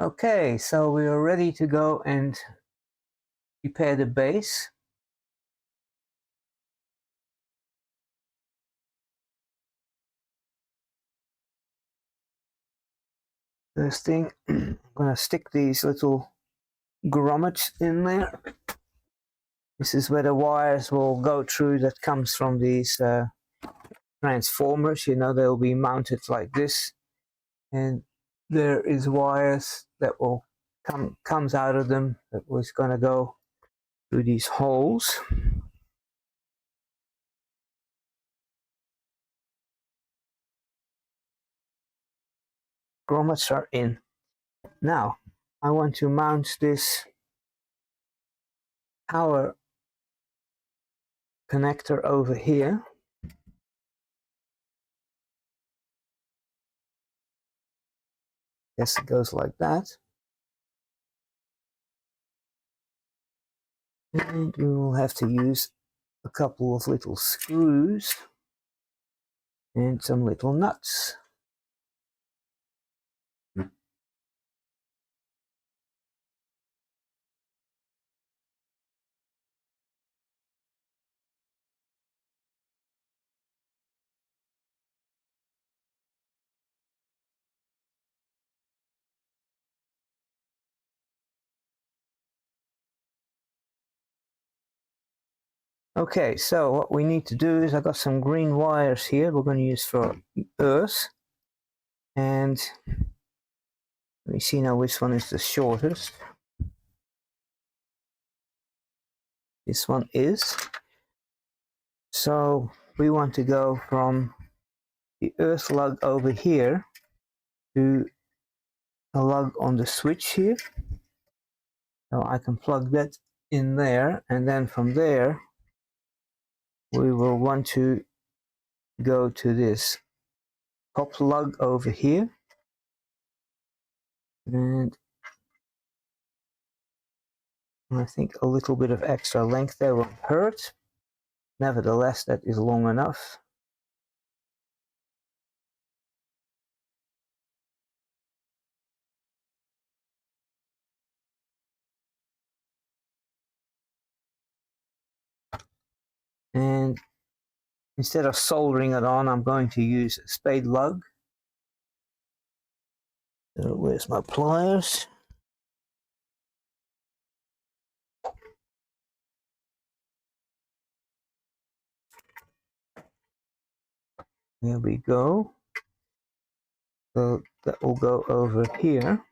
Okay, so we are ready to go and prepare the base. First thing, I'm gonna stick these little grommets in there. This is where the wires will go through that comes from these transformers. You know, they'll be mounted like this, and there is wires that will comes out of them that was gonna go through these holes. Grommets are in. Now I want to mount this power connector over here. Yes, it goes like that. And we will have to use a couple of little screws and some little nuts. Okay, so what we need to do is I got some green wires here we're going to use for earth, and let me see now which one is the shortest. This one is. So we want to go from the earth lug over here to a lug on the switch here. So I can plug that in there, and then from there we will want to go to this top lug over here, and I think a little bit of extra length there won't hurt. Nevertheless, that is long enough. And instead of soldering it on, I'm going to use a spade lug. So where's my pliers? There we go. So that will go over here.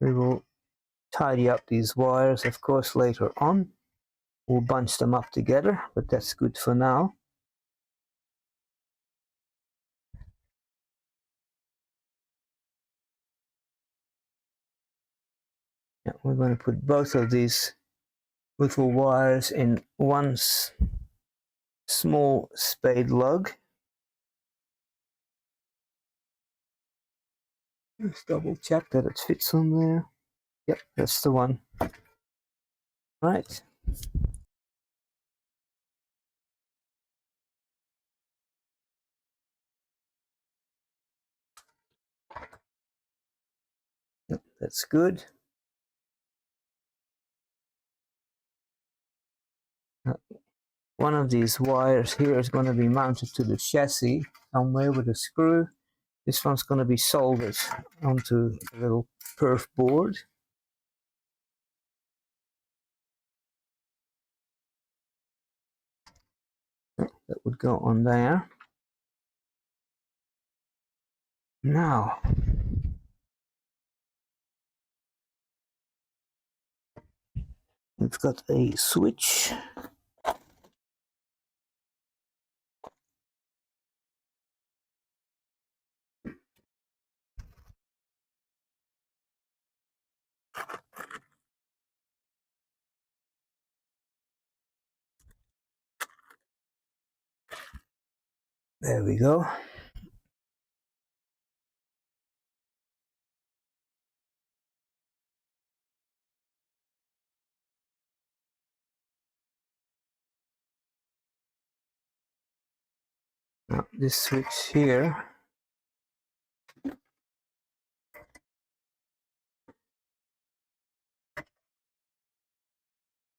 We will tidy up these wires, of course, later on. We'll bunch them up together, but that's good for now. Yeah, we're going to put both of these little wires in one small spade lug. Let's double check that it fits on there. Yep, that's the one. Right. Yep, that's good. One of these wires here is going to be mounted to the chassis somewhere with a screw. This one's going to be soldered onto a little perf board. That would go on there. Now, we've got a switch. There we go. Now this switch here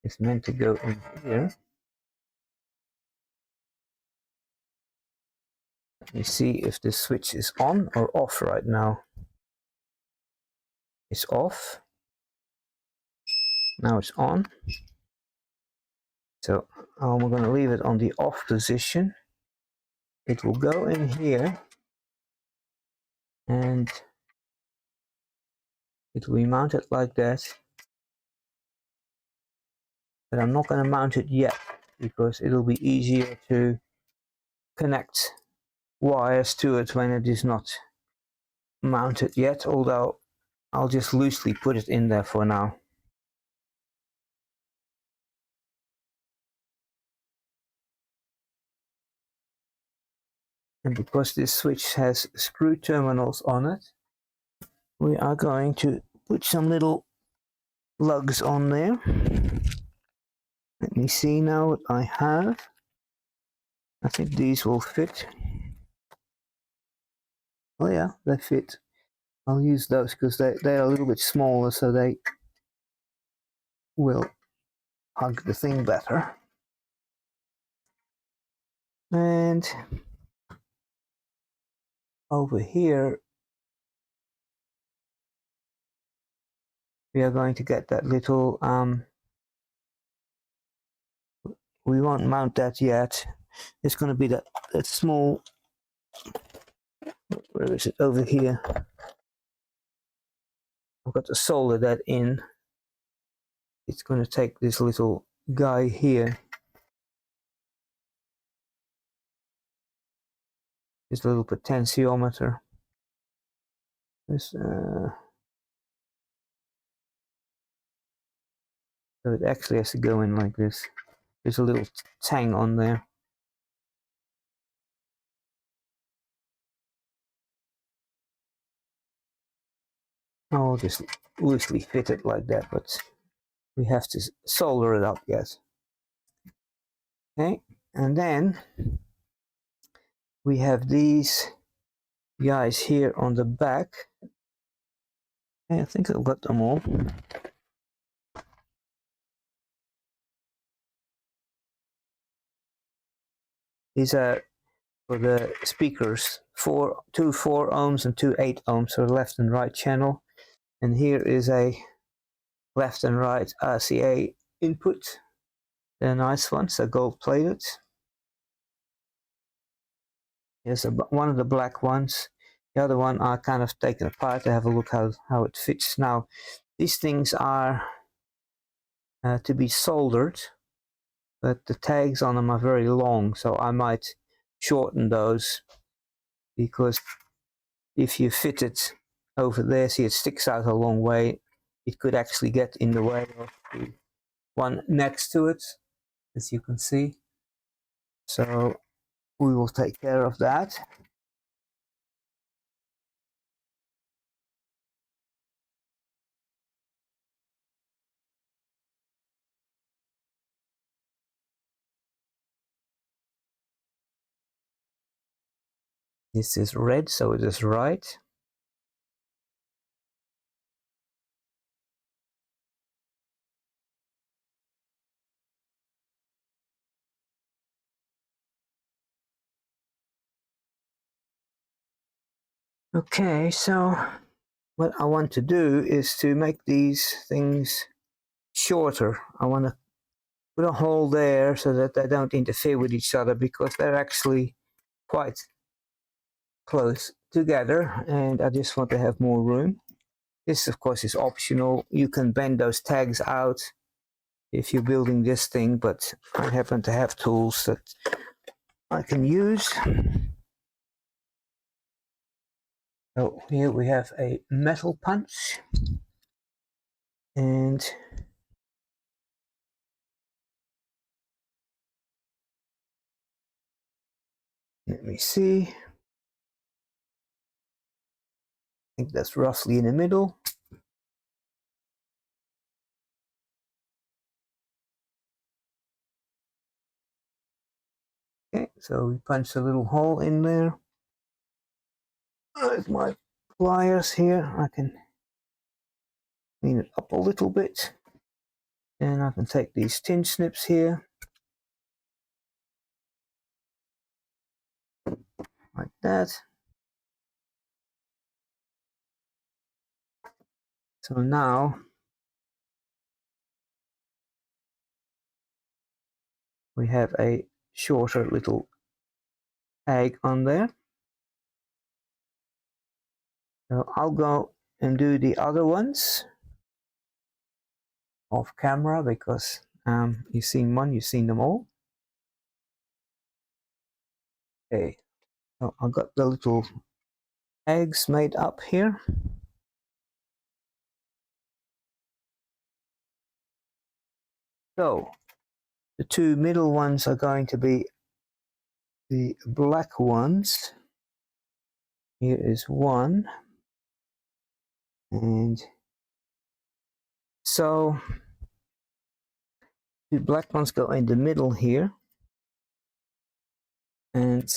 is meant to go in here. Let me see if this switch is on or off right now. It's off. Now it's on. So I'm going to leave it on the off position. It will go in here and it will be mounted like that. But I'm not going to mount it yet because it'll be easier to connect wires to it when it is not mounted yet, although I'll just loosely put it in there for now. And because this switch has screw terminals on it, we are going to put some little lugs on there. Let me see now what I have. I think these will fit. Oh yeah, they fit. I'll use those because they're a little bit smaller, so they will hug the thing better. And over here we are going to get that little we won't mount that yet. It's going to be that small, where is it, over here. I've got to solder that in. It's going to take this little guy here, this little potentiometer. This, so it actually has to go in like this. There's a little tang on there. I'll just loosely fit it like that, but we have to solder it up yet. Okay, and then we have these guys here on the back. Okay, I think I've got them all. These are for the speakers, two 4 ohms and two 8 ohms, so left and right channel. And here is a left and right RCA input. They're nice ones, they're gold plated. Here's one of the black ones. The other one I kind of taken apart to have a look how it fits. Now, these things are to be soldered, but the tags on them are very long, so I might shorten those, because if you fit it over there, see it sticks out a long way, it could actually get in the way of the one next to it, as you can see. So we will take care of that. This is red, so it is right. Okay, so what I want to do is to make these things shorter. I want to put a hole there so that they don't interfere with each other, because they're actually quite close together and I just want to have more room. This of course is optional. You can bend those tags out if you're building this thing, but I happen to have tools that I can use. So here we have a metal punch, and let me see, I think that's roughly in the middle. Okay, So we punch a little hole in there. With my pliers here, I can clean it up a little bit. And I can take these tin snips here, like that. So now we have a shorter little tag on there. So I'll go and do the other ones off camera, because you've seen one, you've seen them all. Okay, so I've got the little tags made up here. So the two middle ones are going to be the black ones. Here is one, and so the black ones go in the middle here, and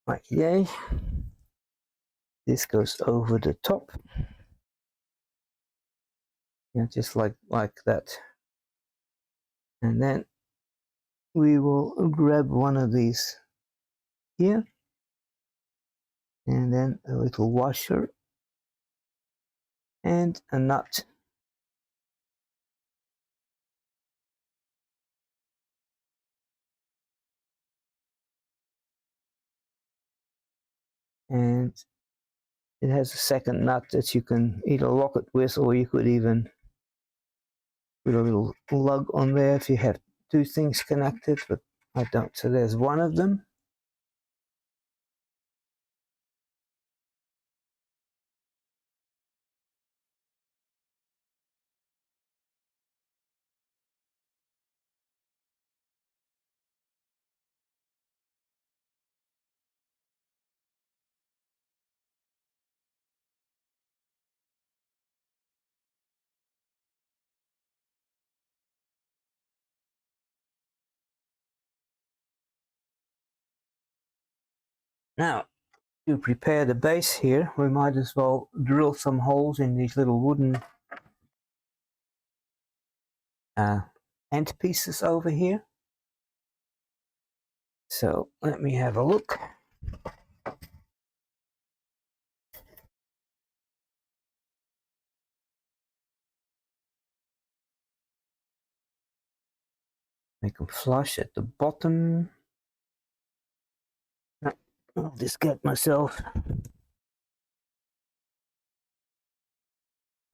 like yay, this goes over the top. Yeah, just like that. And then we will grab one of these here, and then a little washer and a nut. And it has a second nut that you can either lock it with, or you could even put a little lug on there if you have two things connected, but I don't. So there's one of them. Now, to prepare the base here, we might as well drill some holes in these little wooden end pieces over here. So let me have a look. Make them flush at the bottom. I'll just get myself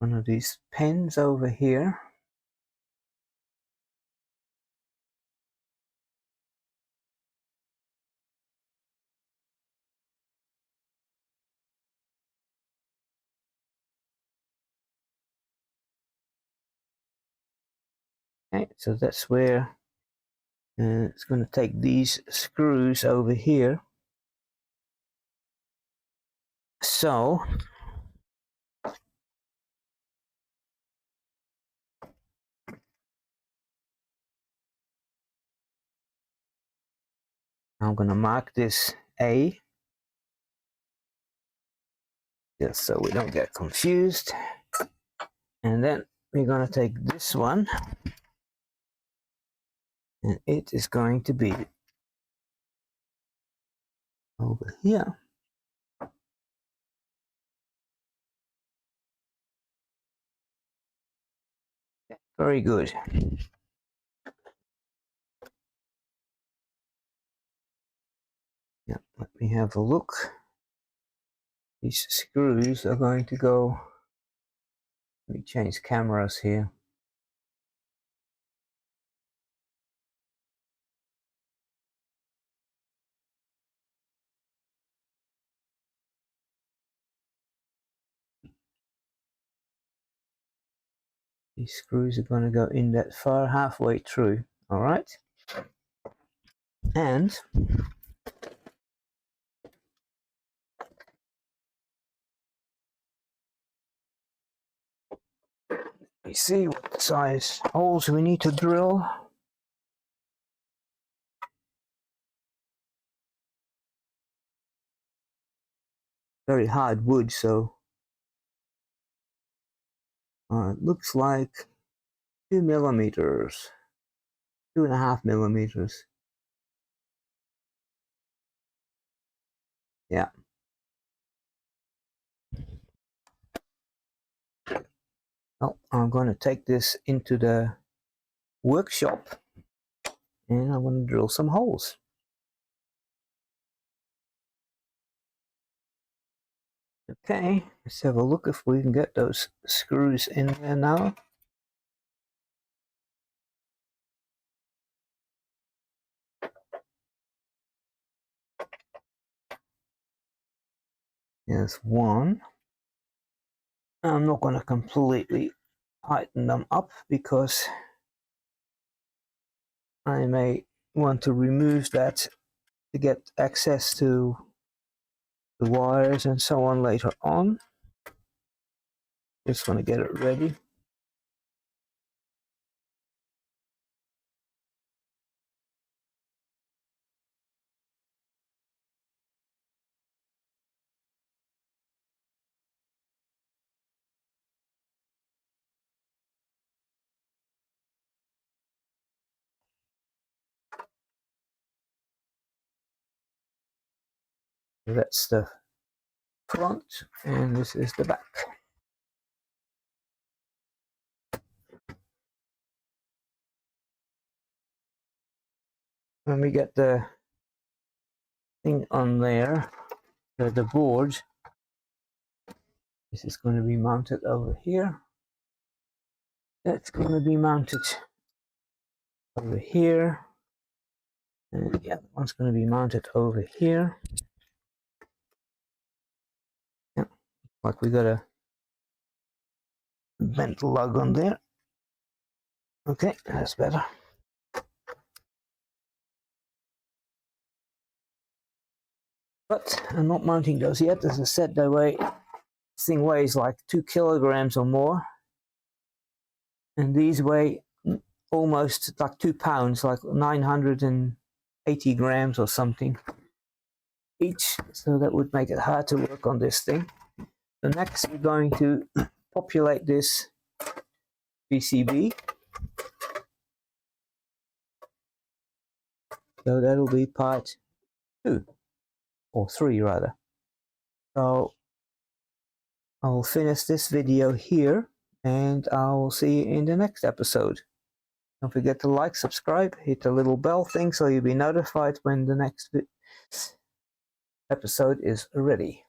one of these pens over here. Okay, so that's where it's going to take these screws over here. So I'm going to mark this A, just so we don't get confused. And then we're going to take this one, and it is going to be over here. Very good. Yeah, let me have a look. These screws are going to go. Let me change cameras here. These screws are going to go in that far, halfway through. All right. And we see what size holes we need to drill. very hard wood, so it looks like 2 millimeters, 2.5 millimeters. Yeah. Well, I'm going to take this into the workshop and I'm going to drill some holes. Okay, let's have a look if we can get those screws in there now. There's one. I'm not going to completely tighten them up because I may want to remove that to get access to the wires and so on later on. Just want to get it ready. That's the front and this is the back. When we get the thing on there, the board, this is going to be mounted over here. That's going to be mounted over here. And the other one's going to be mounted over here. Yeah, like we got a bent lug on there. Okay, that's better. But I'm not mounting those yet. As I said, this thing weighs like 2 kilograms or more. And these weigh almost like 2 pounds, like 980 grams or something each. So that would make it hard to work on this thing. So next we're going to populate this PCB. So that'll be part 2, or 3 rather. So I'll finish this video here and I'll see you in the next episode. Don't forget to like, subscribe, hit the little bell thing so you'll be notified when the next episode is ready.